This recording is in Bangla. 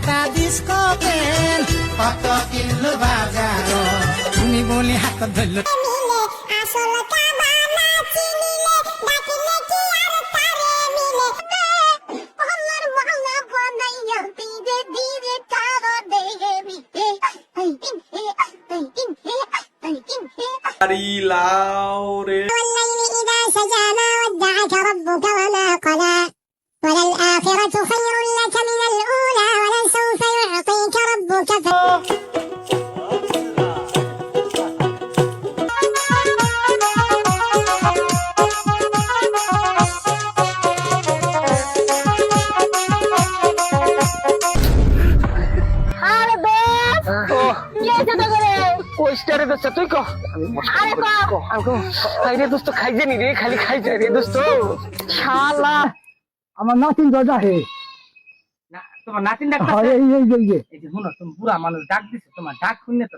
একটা ডিস্কো পেন কত কিনলো বাজার তুমি বলি হাত ধরল আসল কাবানা চিনিলে ডাকিলে কি আর তারে মিলে আল্লাহর মালা বানাইয়া ধীরে ধীরে তারা দেহে মিলে والليل إذا سجى ما ودعك ربك وما قلى وللآخرة خير لك من الأولى ولسوف يعطيك ربك আরে বেশ কি আছে তো করে ওইস্টারে দোস্ত তুই কহ আরে কো আরে দোস্ত খাই জানি রে খালি খাই যায় রে দোস্ত শালা আমার নাতিন দাদা হে না তোমার নাতিন ডাক্তার এই এই যে শুনো তুমি বুড়া মানুষ ডাক দিছে তোমার ডাক শুনে তো